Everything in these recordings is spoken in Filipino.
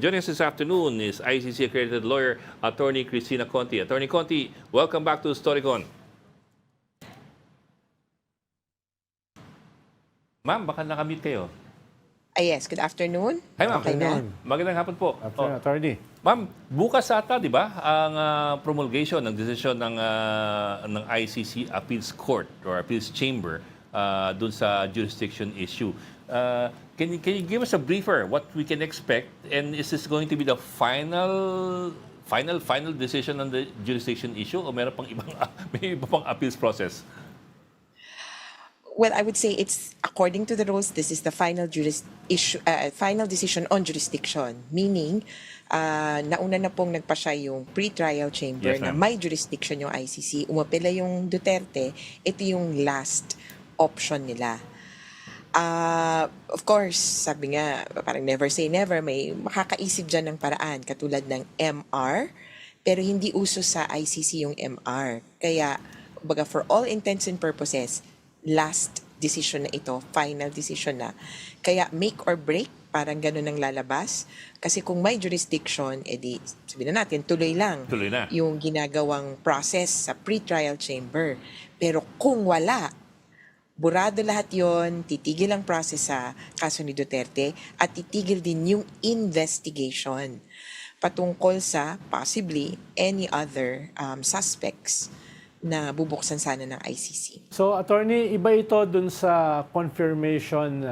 Joining us this afternoon is ICC accredited lawyer, Attorney Cristina Conti. Attorney Conti, welcome back to Storycon. Ma'am, baka nakamute kayo. Yes, good afternoon. Hi, ma'am. Okay na? Magandang hapon po. Afternoon, Attorney. Ma'am, bukas ata, di ba, ang promulgation ng desisyon ng ICC Appeals Court or Appeals Chamber dun sa jurisdiction issue. Can you give us a briefer what we can expect, and is this going to be the final decision on the jurisdiction issue o meron pang may iba pang appeals process? Well, I would say it's according to the rules. This is the final final decision on jurisdiction. Meaning, nauna na pong nagpasya yung pre-trial chamber Yes, na ma'am. may jurisdiction yung ICC. Umapela yung Duterte. Ito yung last option nila. Of course, sabi nga, parang never say never, may makakaisip dyan ng paraan, katulad ng MR, pero hindi uso sa ICC yung MR. Kaya, kumbaga, for all intents and purposes, last decision na ito, final decision na. Kaya make or break, parang ganun ang lalabas. Kasi kung may jurisdiction, edi, sabihin na natin, tuloy lang Tuloy na. yung ginagawang process sa pre-trial chamber. Pero kung wala, burado lahat yon, titigil ang process sa kaso ni Duterte at titigil din yung investigation patungkol sa possibly any other suspects na bubuksan sana ng ICC. So, Attorney, iba ito dun sa confirmation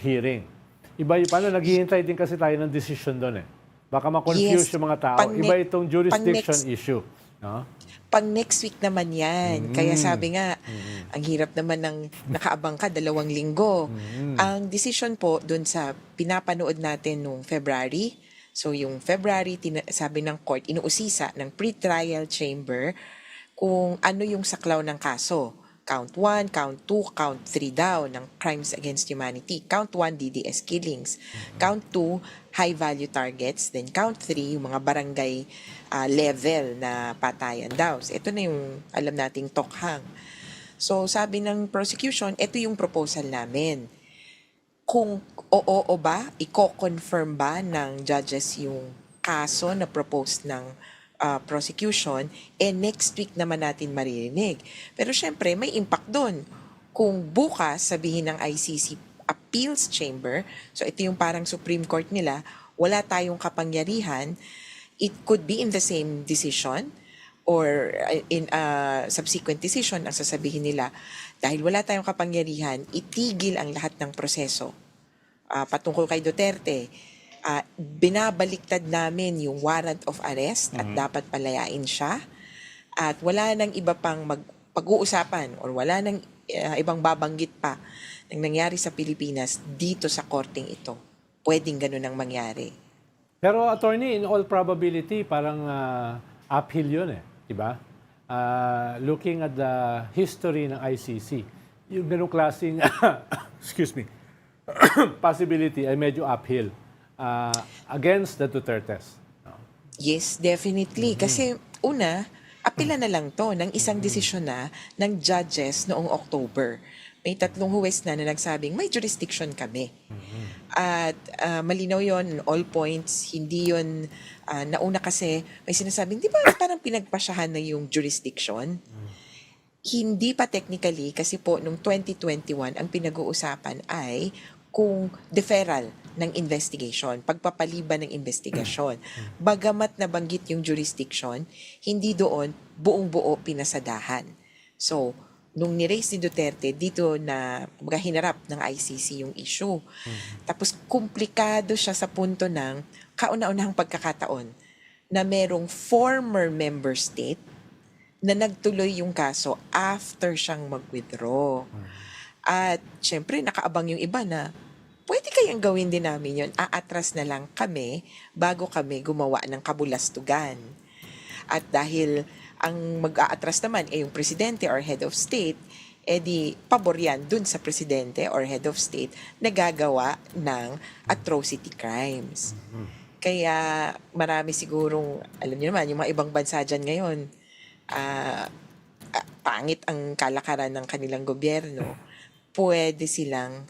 hearing. Iba yung, paano, naghihintay din kasi tayo ng decision doon eh. Baka ma-confuse Yes, yung mga tao. Iba itong jurisdiction issue. No? Pang next week naman yan. Kaya sabi nga, ang hirap naman ng nakaabang ka 2 linggo. Ang decision po dun sa pinapanood natin nung February, so yung February, sabi ng court, inuusisa ng pre-trial chamber kung ano yung saklaw ng kaso. Count 1, Count 2, Count 3 daw ng crimes against humanity. Count 1, DDS killings. Count 2, high-value targets. Then Count 3, yung mga barangay level na patayan daw. So, ito na yung alam nating tokhang. So, sabi ng prosecution, ito yung proposal namin. Kung oo o ba, i-confirm ba ng judges yung kaso na propose ng prosecution, next week naman natin maririnig. Pero syempre, may impact doon. Kung bukas, sabihin ng ICC Appeals Chamber, so ito yung parang Supreme Court nila, wala tayong kapangyarihan, it could be in the same decision or in a subsequent decision, ang sasabihin nila, dahil wala tayong kapangyarihan, itigil ang lahat ng proseso patungkol kay Duterte. Binabaliktad namin yung warrant of arrest at dapat palayain siya at wala nang iba pang pag-uusapan or wala nang ibang babanggit pa ng nangyari sa Pilipinas dito sa korteng ito. Pwedeng ganun ang mangyari. Pero, Attorney, in all probability, parang uphill yun eh. Diba? Looking at the history ng ICC, yung ganung klaseng excuse me, possibility ay medyo uphill against the Dutertes. No? Yes, definitely. Kasi una, apila na lang to ng isang desisyon na ng judges noong October. May 3 huwes na nagsabing may jurisdiction kami. At malinaw yon on all points. Hindi yon nauna kasi may sinasabing, di ba parang pinagpasyahan na yung jurisdiction? Hindi pa technically kasi po nung 2021 ang pinag-uusapan ay kung deferral ng investigation, pagpapaliban ng investigasyon. Bagamat nabanggit yung jurisdiction, hindi doon buong-buo pinasadahan. So, nung ni-raise ni Duterte, dito na hinarap ng ICC yung issue. Tapos, komplikado siya sa punto ng kauna-unahang pagkakataon na merong former member state na nagtuloy yung kaso after siyang mag-withdraw. At syempre, nakaabang yung iba na pwede kayang gawin din namin yun. Aatras na lang kami bago kami gumawa ng kabulastugan. At dahil ang mag-aatras naman ay yung presidente or head of state, di pabor yan dun sa presidente or head of state na gagawa ng atrocity crimes. Kaya marami sigurong, alam niyo naman, yung mga ibang bansa dyan ngayon, pangit ang kalakaran ng kanilang gobyerno, pwede silang,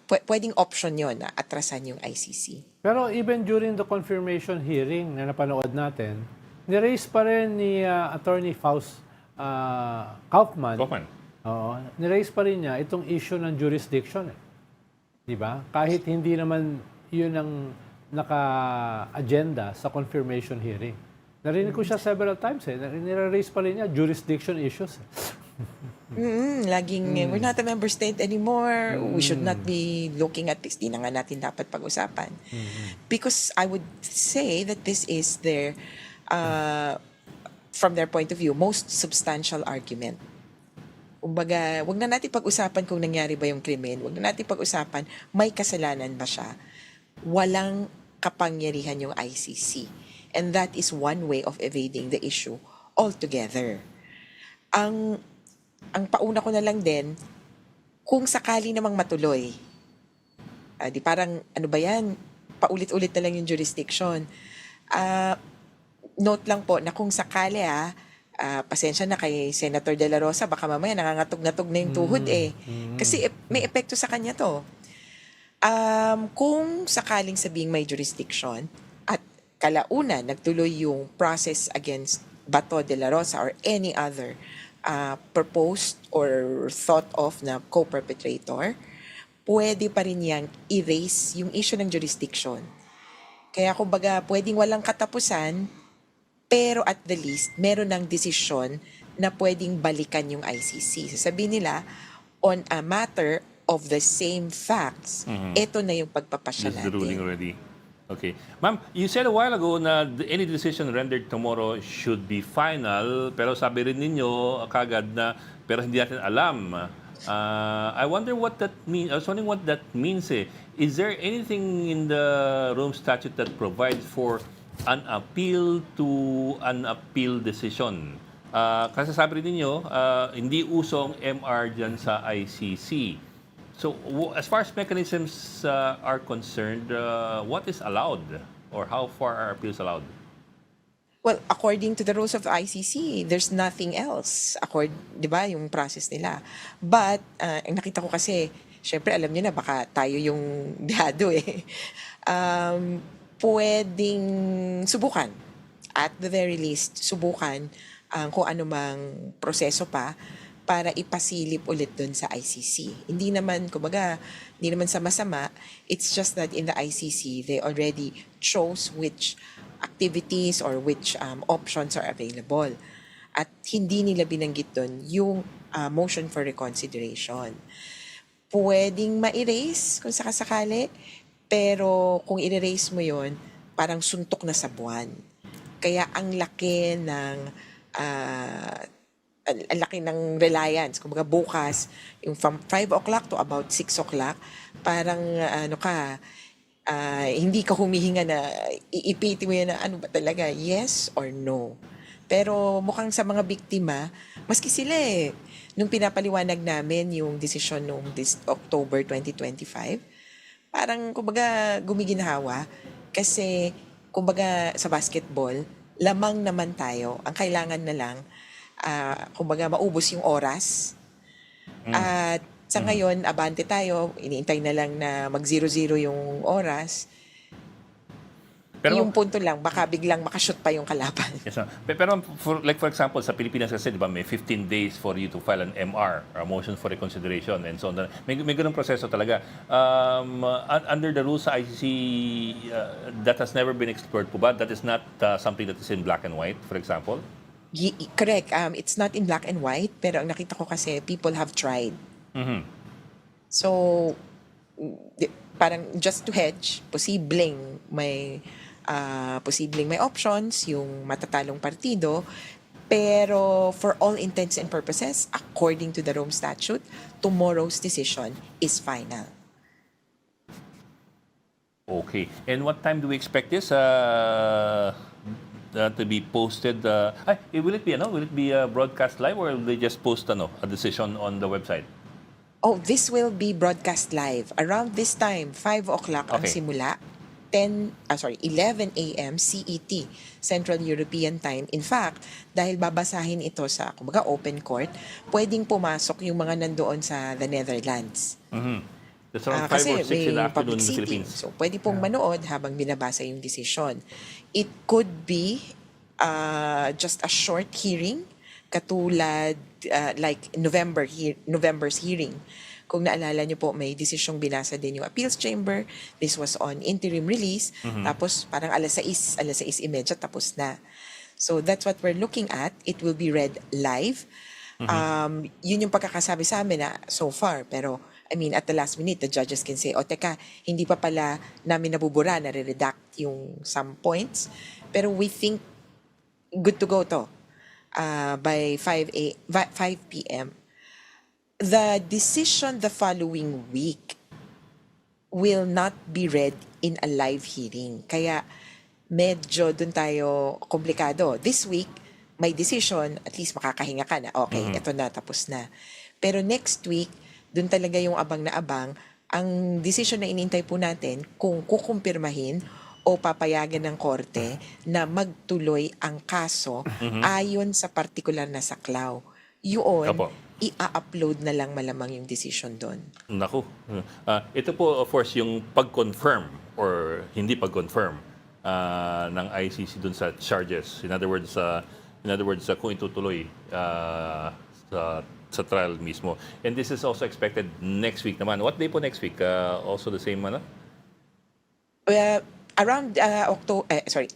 pwedeng option yon na atrasan yung ICC. Pero even during the confirmation hearing na napanood natin, niraise pa rin ni Attorney Faust Kaufman. Oo, niraise pa rin niya itong issue ng jurisdiction. Di ba? Kahit hindi naman yun ang naka-agenda sa confirmation hearing. Narinig ko siya several times nire-raise pa rin niya jurisdiction issues. Laging, we're not a member state anymore. We should not be looking at this. Di na nga natin dapat pag-usapan. Because I would say that this is their, from their point of view, most substantial argument. Kumbaga, wag na natin pag-usapan kung nangyari ba yung krimen. Wag na natin pag-usapan, may kasalanan ba siya. Walang kapangyarihan yung ICC. And that is one way of evading the issue altogether. Ang pauna ko na lang din, kung sakali namang matuloy, di parang, ano ba yan, paulit-ulit na lang yung jurisdiction. Note lang po na kung sakali pasensya na kay Senator De La Rosa, baka mamaya nangangatog-ngatog na yung tuhod Kasi may epekto sa kanya to. Kung sakaling sabing may jurisdiction at kalaunan nagtuloy yung process against Bato De La Rosa or any other proposed or thought of na co-perpetrator, pwede pa rin niyang erase yung issue ng jurisdiction. Kaya kumbaga, pwedeng walang katapusan, pero at the least, meron ng desisyon na pwedeng balikan yung ICC. Sasabihin nila, on a matter of the same facts, ito na yung pagpapasya This is the ruling natin. already. Okay. Ma'am, you said a while ago na any decision rendered tomorrow should be final, pero sabi rin ninyo kagad na, pero hindi natin alam. I wonder what that means. I was wondering what that means. Is there anything in the Rome Statute that provides for an appeal to an appeal decision? Kasi sabi rin ninyo, hindi usong MR dyan sa ICC. So, as far as mechanisms are concerned, what is allowed or how far are appeals allowed? Well, according to the rules of the ICC, there's nothing else. Di ba, yung process nila. But, ang nakita ko kasi, syempre alam niyo na, baka tayo yung bihado pwedeng subukan. At the very least, subukan kung anumang proseso pa para ipasilip ulit dun sa ICC. Hindi naman, kumbaga, hindi naman sama-sama. It's just that in the ICC, they already chose which activities or which options are available. At hindi nila binanggit dun yung motion for reconsideration. Pwedeng ma-erase kung sakasakali, pero kung i-erase mo yon, parang suntok na sa buwan. Kaya ang laki ng reliance. Kumbaga bukas, yung from 5 o'clock to about 6 o'clock, parang hindi ka humihinga na iipiti mo yan na ano ba talaga, yes or no. Pero mukhang sa mga biktima, maski sila nung pinapaliwanag namin yung desisyon noong October 2025, parang kumbaga gumiginhawa kasi kumbaga sa basketball, lamang naman tayo. Ang kailangan na lang, kumbaga maubos yung oras. At sa ngayon, abante tayo, iniintay na lang na mag-0-0 yung oras. Pero yung punto lang, baka biglang makashoot pa yung kalaban. Yes, ma'am. Pero for example, sa Pilipinas kasi, di ba, may 15 days for you to file an MR, or a motion for reconsideration, and so on. May ganung proseso talaga. Under the rules sa ICC, that has never been explored po ba? That is not something that is in black and white, for example? Correct. It's not in black and white, pero ang nakita ko kasi, people have tried. So, parang just to hedge, posibleng may options yung matatalong partido, pero for all intents and purposes, according to the Rome Statute, tomorrow's decision is final. Okay. And what time do we expect this to be posted? Will it be broadcast live, or will they just post a decision on the website? Oh, this will be broadcast live. Around this time, 5 o'clock ang Okay. simula. 11 a.m. CET, Central European Time. In fact, dahil babasahin ito sa kumbaga open court, pwedeng pumasok yung mga nandoon sa the Netherlands. That's around 5 Kasi or 6 in the may afternoon public in the sitting. Philippines. So, pwede pong manood habang binabasa yung desisyon. It could be just a short hearing, katulad like November's hearing. Kung naalala nyo po, may desisyong binasa din yung appeals chamber. This was on interim release. Tapos parang alas 6:30 tapos na. So that's what we're looking at. It will be read live. Yun yung pagkakasabi sa amin na so far. Pero I mean, at the last minute, the judges can say, o teka, hindi pa pala namin nabubura, nare-redact yung some points. Pero we think good to go to by 5 p.m. The decision the following week will not be read in a live hearing. Kaya medyo dun tayo komplikado. This week, may decision, at least makakahinga ka na, okay, eto na, tapos na. Pero next week, dun talaga yung abang na abang. Ang decision na inintay po natin, kung kukumpirmahin o papayagan ng korte na magtuloy ang kaso ayon sa partikular na saklaw. Yun, Apo. i-upload na lang malamang yung decision doon. Naku. Ito po, of course, yung pag-confirm or hindi pag-confirm ng ICC dun sa charges. In other words, kung itutuloy sa trial mismo. And this is also expected next week naman. What day po next week? Also the same, ano? Around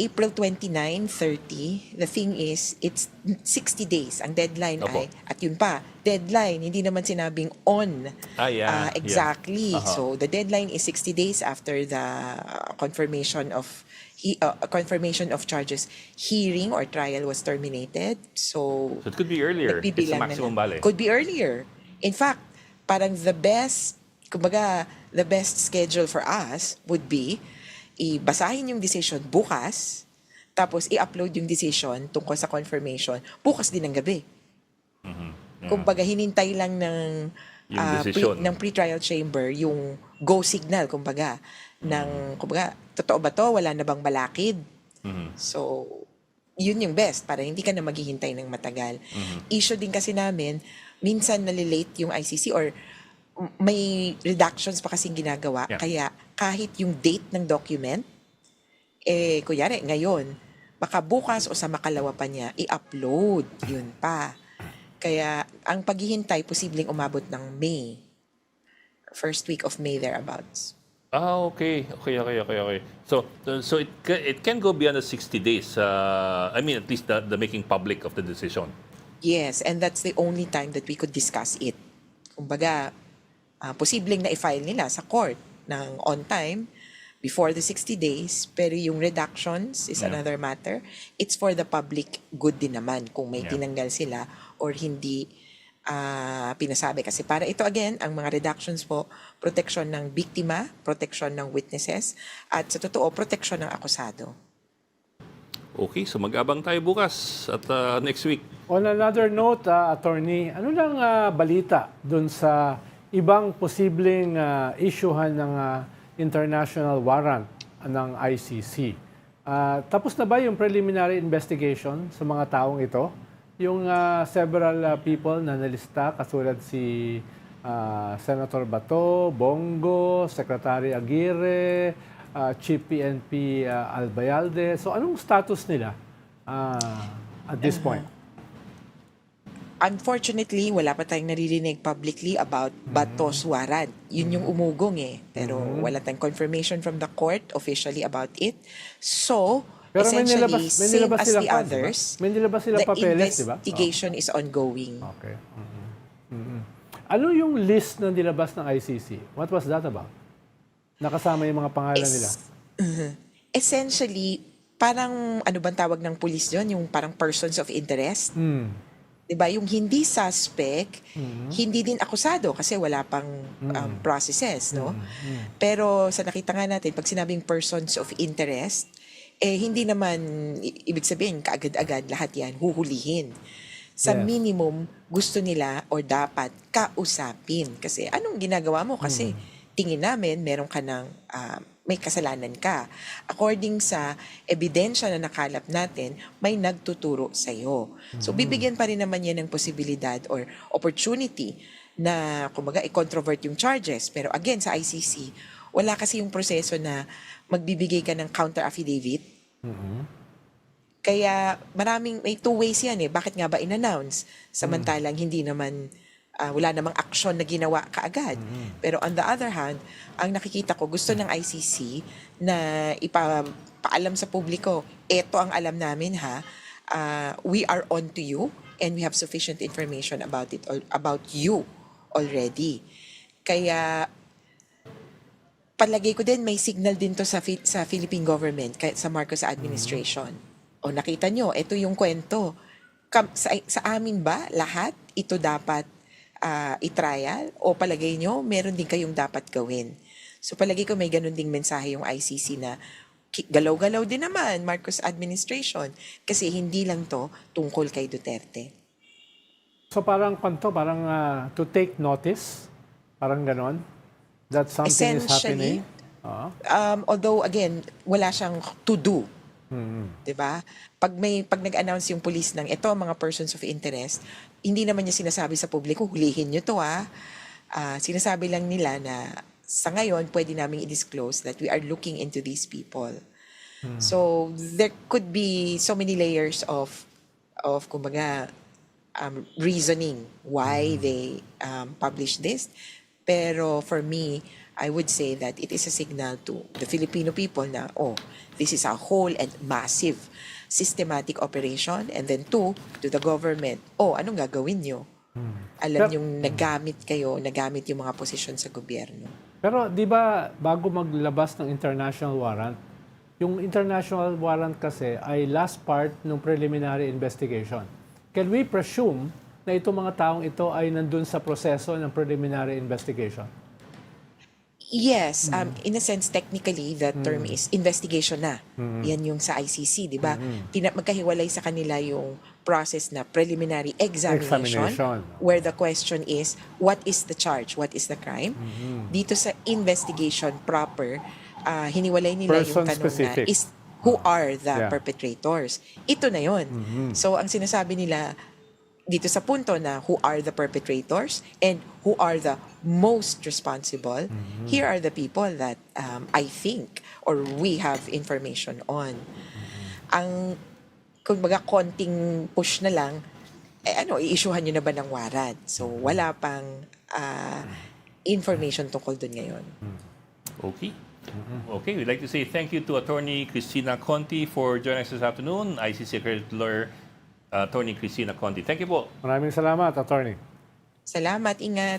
April 29, 30, the thing is, it's 60 days. Ang deadline Opo. ay, at yun pa, deadline, hindi naman sinabing on. Exactly. Yeah. So, the deadline is 60 days after the confirmation of charges hearing or trial was terminated. So it could be earlier. It's the nagbibilang na maximum lang. bale. Could be earlier. In fact, parang the best schedule for us would be ibasahin yung decision bukas, tapos i-upload yung decision tungkol sa confirmation bukas din ng gabi. Kumbaga, hinintay lang ng Yung desisyon. ng pre-trial chamber yung go signal, kumbaga, totoo ba to? Wala na bang balakid? So, yun yung best para hindi ka na maghihintay ng matagal. Issue din kasi namin, minsan nalilate yung ICC or may redactions pa kasing ginagawa. Yeah. Kaya kahit yung date ng document, kunyari, ngayon, baka bukas o sa makalawa pa niya, i-upload. Yun pa. Kaya ang paghihintay, posibleng umabot ng May. First week of May thereabouts. Okay. So it can go beyond the 60 days. I mean, at least the making public of the decision. Yes, and that's the only time that we could discuss it. Kumbaga, posibleng na i-file nila sa court ng on time before the 60 days, pero yung reductions is another matter. It's for the public good din naman kung may tinanggal sila or hindi pinasabi. Kasi para ito again, ang mga reductions po, protection ng biktima, protection ng witnesses, at sa totoo, protection ng akusado. Okay, so mag-abang tayo bukas at next week. On another note, attorney, ano lang balita dun sa ibang posibleng issuehan ng international warrant ng ICC? Tapos na ba yung preliminary investigation sa mga taong ito? Yung several people na nalista, katulad si Senator Bato, Bongo, Secretary Aguirre, Chief PNP Albayalde. So anong status nila at this point? Unfortunately, wala pa tayong naririnig publicly about Bato's warrant. Yun yung umugong Pero wala tayong confirmation from the court officially about it. So, Pero may essentially, same nilabas as sila the pa, others, diba? May nilabas sila the papeles, di ba? investigation is ongoing. Okay. Ano yung list na nilabas ng ICC? What was that about? Nakasama yung mga pangalan nila. Essentially, parang ano bang tawag ng pulis yun? Yung parang persons of interest. Diba? Yung hindi suspect, hindi din akusado kasi wala pang processes, no? Pero sa nakita nga natin, pag sinabing persons of interest, hindi naman ibig sabihin kaagad-agad lahat yan huhulihin. Sa Yes. minimum, gusto nila or dapat kausapin. Kasi anong ginagawa mo? Kasi tingin namin meron ka ng may kasalanan ka. According sa ebidensya na nakalap natin, may nagtuturo sa'yo. So, bibigyan pa rin naman yan ng posibilidad or opportunity na kumbaga i-controvert yung charges. Pero again, sa ICC, wala kasi yung proseso na magbibigay ka ng counter affidavit. Kaya may two ways yan eh. Bakit nga ba in-announce? Samantalang hindi naman, wala namang aksyon na ginawa kaagad. Pero on the other hand, ang nakikita ko, gusto ng ICC na ipapaalam sa publiko, eto ang alam namin ha, we are on to you and we have sufficient information about about you already. Kaya palagay ko din may signal din to sa Philippine government, sa Marcos administration. O nakita nyo, ito yung kwento. Sa amin ba lahat ito dapat i-trial? O palagay nyo, meron din kayong dapat gawin? So palagay ko may ganun ding mensahe yung ICC na galaw-galaw din naman Marcos administration kasi hindi lang to tungkol kay Duterte. So parang to take notice, parang ganon, that something is happening. Although again, wala siyang to do. 'Di ba? Pag nag-announce yung police ng ito mga persons of interest, hindi naman niya sinasabi sa publiko, hulihin niyo to sinasabi lang nila na sa ngayon pwede naming i-disclose that we are looking into these people. So there could be so many layers of kumbaga reasoning why they publish this. Pero for me, I would say that it is a signal to the Filipino people na, this is a whole and massive systematic operation. And then two, to the government, anong gagawin nyo? Alam yung nagamit yung mga posisyon sa gobyerno. Pero di ba bago maglabas ng international warrant, yung international warrant kasi ay last part ng preliminary investigation. Can we presume na itong mga taong ito ay nandun sa proseso ng preliminary investigation? Yes, in a sense, technically, the term is investigation na. Yan yung sa ICC, di ba? Magkahiwalay sa kanila yung process na preliminary examination, where the question is, what is the charge? What is the crime? Dito sa investigation proper, hiniwalay nila Person yung tanong specific. na, who are the perpetrators? Ito na yon. So, ang sinasabi nila, dito sa punto na who are the perpetrators and who are the most responsible, here are the people that I think or we have information on. Ang kumbaga konting push na lang, i-issuehan nyo na ba ng warrant? So wala pang information tungkol dun ngayon. Okay. Okay, we'd like to say thank you to Attorney Cristina Conti for joining us this afternoon, ICC Accredited Lawyer Attorney Cristina Conti. Thank you po. Maraming salamat, Attorney. Salamat, ingat.